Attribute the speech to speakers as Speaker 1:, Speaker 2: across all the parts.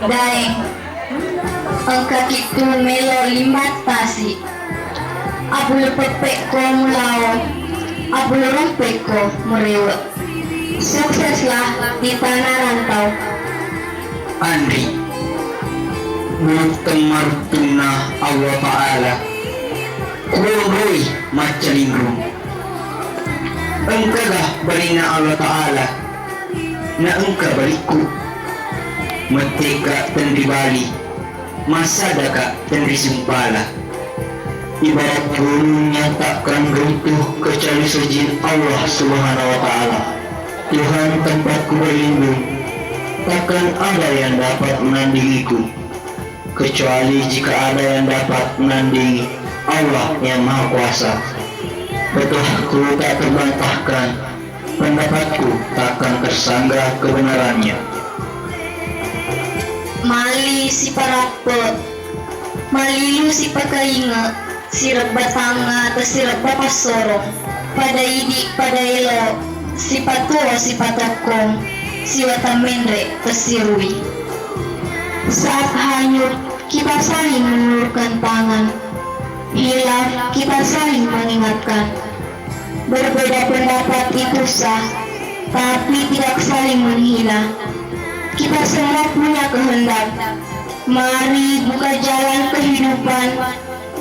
Speaker 1: Daeng angka itu melo limbat pasi abul pepek ko mulaw abul rompek ko merewa sukseslah di tanah rantau
Speaker 2: Andri Mutamar tunah Allah Ta'ala Kuroi macalingrum Engkagah barina Allah Ta'ala Na engka baliku Meteka tendri bali Masadaka tendri sumpala Ibarat gunung yang takkan runtuh kecuali sejin Allah Subhanahu wa Ta'ala Tuhan tempatku berlindung takkan ada yang dapat menandingiku kecuali jika ada yang dapat menandingi Allah yang Maha Kuasa. Betuhku tak terbantahkan, pendapatku takkan tersanggah kebenarannya.
Speaker 1: Mali si parape malilu si pakainga sirap batanga atau sirap bapasorong pada idik pada elo si patuo si patokong si watamendre tersirui. Saat hanyut kita saling mengulurkan tangan, hilaf kita saling mengingatkan. Berbeda pendapat itu sah, tapi tidak saling menghina. Kita semua punya kehendak. Mari buka jalan kehidupan,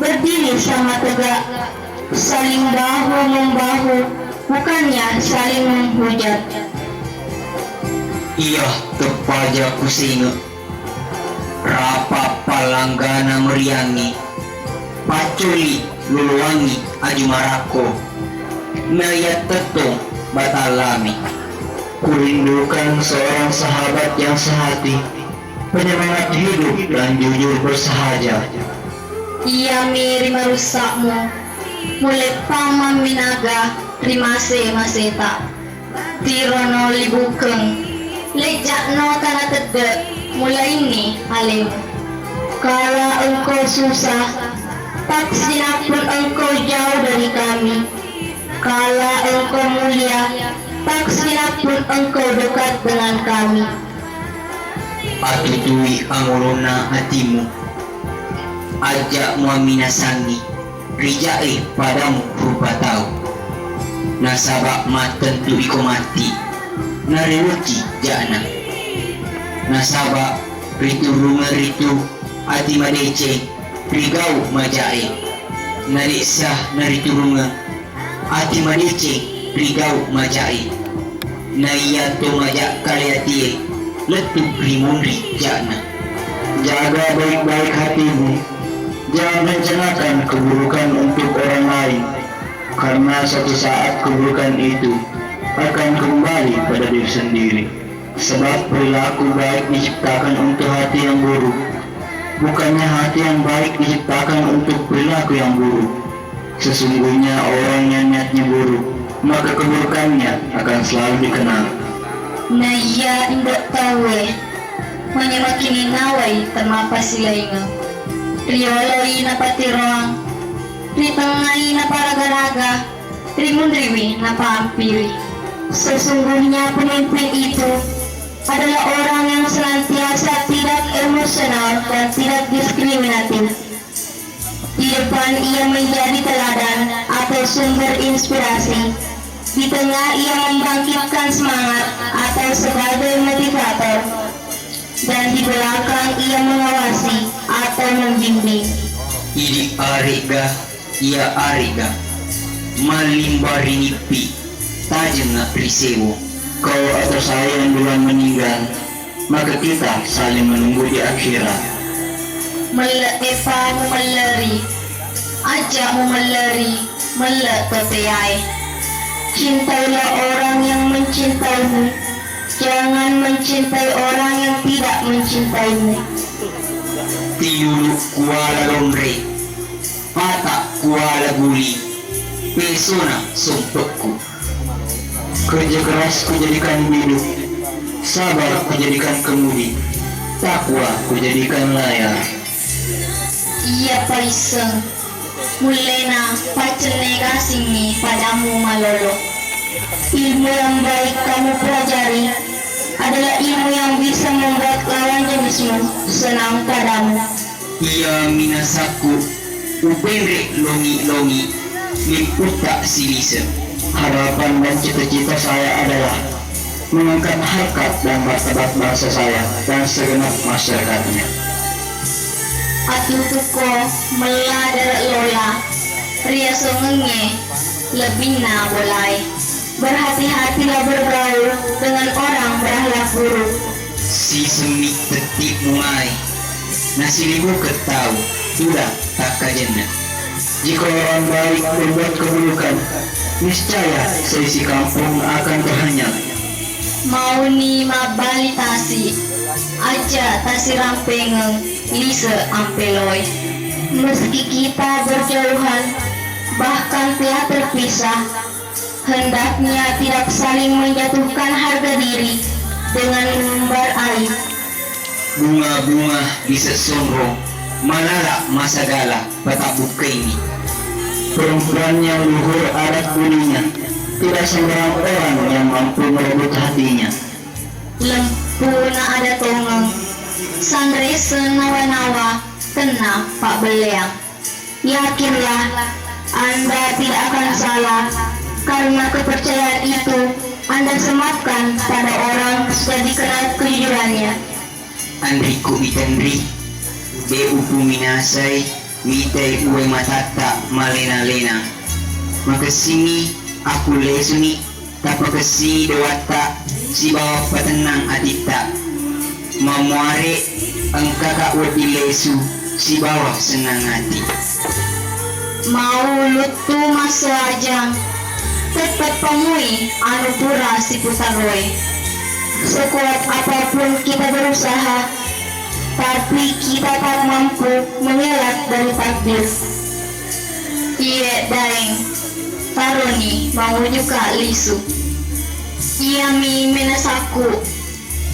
Speaker 1: berdiri sama tegak, saling bahu membahu, bukannya saling menghujat.
Speaker 2: Iya tepaja kusinga Rapa palanggana meriangi Paculi luluwangi ajumarako Nayat tetong batalami Kurindukan seorang sahabat yang sehati Penyemangat hidup dan jujur bersahaja.
Speaker 1: Ia miri marusakmu mulai paman minaga rimase maseta tirono libukeng lejakno tanah tedek mulai ini halim. Kala engkau susah, tak sinapun engkau jauh dari kami. Kala engkau mulia, tak sinapun engkau dekat dengan kami.
Speaker 2: Patutui anguluna hatimu, ajak muamina sangi, rijai padamu rupa tahu. Nasabak matentu iko mati. Narewuci jana nasaba ritu runga ritu ati madece rigau majai nariksa naritu runga ati madece rigau majai naiyato majak kaliatie letup rimunri jana. Jaga baik-baik hatimu, jangan rencanakan keburukan untuk orang lain, karena suatu saat keburukan itu akan kembali pada diri sendiri. Sebab perilaku baik diciptakan untuk hati yang buruk, bukannya hati yang baik diciptakan untuk perilaku yang buruk. Sesungguhnya orang yang niatnya buruk, maka keburukannya akan selalu dikenal.
Speaker 1: Nah iya indak tahu menyemakini nawai termapa silainga rioloi napati roang ritengai naparaga-raga rimundriwi napampiri. Sesungguhnya pemimpin itu adalah orang yang senantiasa tidak emosional dan tidak diskriminatif. Di depan ia menjadi teladan atau sumber inspirasi. Di tengah ia membangkitkan semangat atau sebagai motivator. Dan di belakang ia mengawasi atau membimbing.
Speaker 2: Idi ariga, ia ariga, malimbari nipi. Tajeng prisewo. Kau atau saya yang duluan meninggal, maka kita saling menunggu di akhirat.
Speaker 1: Melepa memeleri, ajak memeleri, meletoteyai. Cintailah orang yang mencintaimu, jangan mencintai orang yang tidak mencintaimu.
Speaker 2: Tiulu kuala lomre, patak kuala guli, pesona sumpahku.
Speaker 3: Kerja keras kujadikan hidup, sabar kujadikan kemudi, takwa kujadikan layar.
Speaker 1: Ia paiseng, mulena pacen negasingi padamu malolo. Ilmu yang baik kamu pelajari adalah ilmu yang bisa membuat lawan jenismu senang padamu.
Speaker 2: Ia minasaku upendre longi-longi liputa silisa.
Speaker 3: Harapan dan cita-cita saya adalah mengangkat harkat dan martabat bangsa saya dan segenap masyarakatnya.
Speaker 1: Atutuko meladar lola, ria songenge lebih na bolai. Berhati-hatilah bergaul dengan orang berakhlak buruk.
Speaker 2: Si semik tetip mungai nasi libu ketau sudah tak kajenna.
Speaker 3: Jika orang baik berbuat keburukan, niscaya seisi kampung akan terhanyut.
Speaker 1: Mau ni mabali tasi aja tasi rampengeng lise ampeloy. Meski kita berjauhan bahkan telah terpisah, hendaknya tidak saling menjatuhkan harga diri dengan mengumbar aib.
Speaker 2: Bunga-bunga bisa sonrong malala masagala patabuk ini.
Speaker 3: Perempuan yang luhur adat budinya, tidak sembarang orang yang mampu merebut hatinya.
Speaker 1: Lempu na ada tongeng, sandre senawa-nawa kena pak beleang. Yakinlah Anda tidak akan salah, karena kepercayaan itu Anda sematkan pada orang sudah dikenal kejujurannya.
Speaker 2: Andriku itandri de upu minasay mitai uwe matata malena-lena. Makasini aku lesuni tapakasini dewata si bawa patenang atita. Mamuare ang kakawat lesu si bawa senang hati.
Speaker 1: Mau lutu maso ajang, tepat pamui anu pura si putaroy. Sekuat apapun kita berusaha, tapi kita tak mampu mengelak dari takdir. Iya daeng, taroni mau juga lisu. Ia mi menasaku,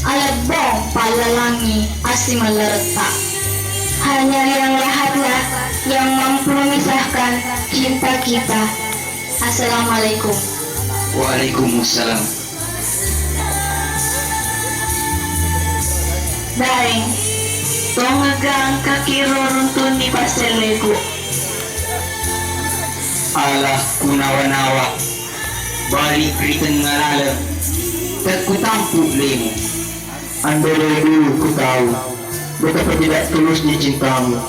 Speaker 1: alebong palalangi asi meleretak. Hanya yang lahatlah yang mampu memisahkan cinta kita. Assalamualaikum.
Speaker 2: Waalaikumsalam.
Speaker 1: Daeng, tongagang kaki runtun ni paselego.
Speaker 2: Alah kunawa-nawa balik ritan ngalalam terkutampu lemu.
Speaker 3: Anda dari dulu ku tahu betapa tidak tulusnya cintamu,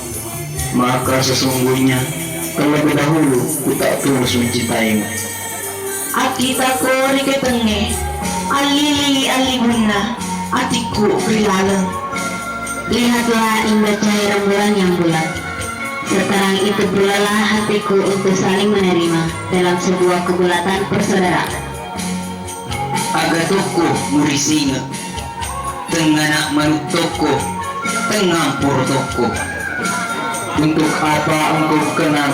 Speaker 3: maka sesungguhnya terlebih dahulu ku tak tulus mencintaimu.
Speaker 1: Aki takori ketenge, alili alibuna, atiku berilaleng. Lihatlah indah cahaya rembulan yang bulat. Sekarang itu bulalah hatiku untuk saling menerima dalam sebuah kebulatan persaudaraan.
Speaker 2: Aga toko murisinga tengah manuk toko tengah pur toko.
Speaker 3: Untuk apa engkau kenal?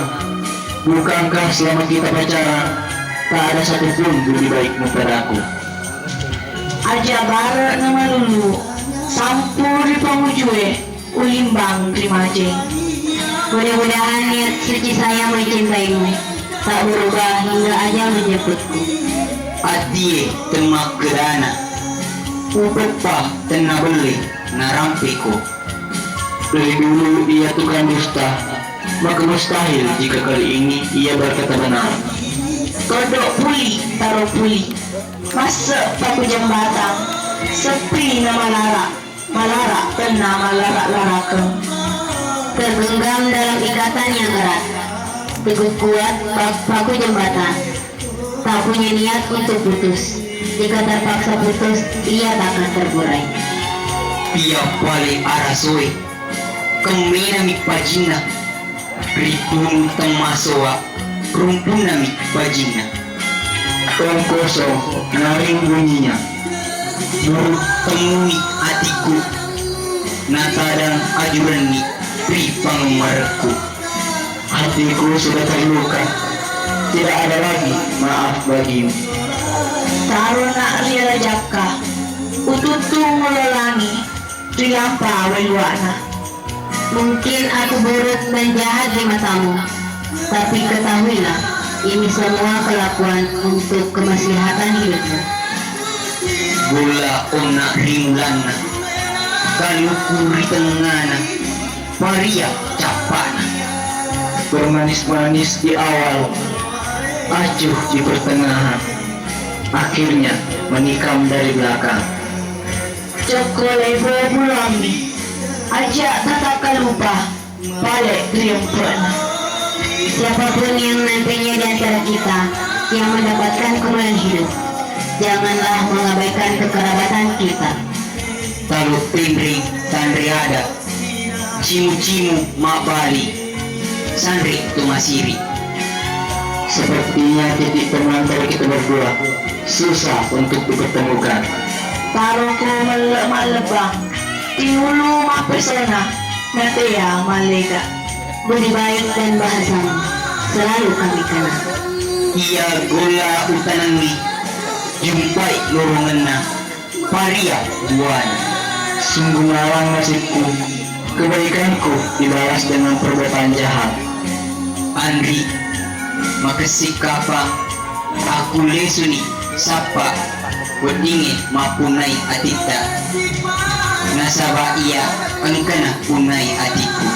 Speaker 3: Bukankah selama kita pacaran tak ada satupun budi baikmu padaku?
Speaker 1: Aja bara nama lulu, sampuri pamujue, ulimbang rimajeng. Mudah-mudahan niat suci saya mencintaimu tak berubah hingga ajal menjemputku.
Speaker 2: Adie temak gerana upepah tena beli narampiko.
Speaker 3: Dari dulu ia tukang dusta, maka mustahil jika kali ini ia berkata benar.
Speaker 1: Kodok puli, taruh puli, masuk paku jembatan, sepi nama malara kena malarak-larakan. Tergenggam dalam ikatan yang erat, teguh kuat paku jembatan, tak punya niat untuk putus. Jika terpaksa putus, ia takkan terburai.
Speaker 2: Pia wale arasoi kemina mi pajina ripun temasoa rumpuna mi pajina.
Speaker 3: Tong kosong, nyaring bunyinya.
Speaker 2: Buru temui hatiku natadang ajuran ni pri pangumarku.
Speaker 3: Hatiku sudah terluka, tidak ada lagi maaf bagimu.
Speaker 1: Taruh nak rela jaka, ututu melelangi, dilampa weluana.
Speaker 4: Mungkin aku buruk dan jahat di matamu, tapi ketahuilah, ini semua kelakuan untuk kemaslahatan hidupmu.
Speaker 2: Bola ona rimulana, kalukuri tengana, paria capana.
Speaker 3: Bermanis-manis di awal, acuh di pertengahan, akhirnya menikam dari belakang.
Speaker 1: Cokole bulami, ajak tak lupa, balik triumfana.
Speaker 4: Siapapun yang nantinya di antara kita yang mendapatkan kemuliaan hidup, janganlah mengabaikan kekerabatan kita.
Speaker 2: Taluk pindri tandri ada, cimu-cimu mabali, sandri tumasiri.
Speaker 3: Sepertinya titik temu antara kita berdua susah untuk dipertemukan.
Speaker 1: Taruhku melebang, tiulu mapesona, natea malega.
Speaker 4: Budi baik dan bahasamu selalu kami kenal.
Speaker 2: Ia gola utanangi, jumpai lorongena, paria buana.
Speaker 3: Sungguh malang nasibku, kebaikanku dibalas dengan perbuatan jahat.
Speaker 2: Andri, makasih kapa, aku lesuni, sapa, wedinge mapunai adikta. Nasaba ia, engkana punai adikku.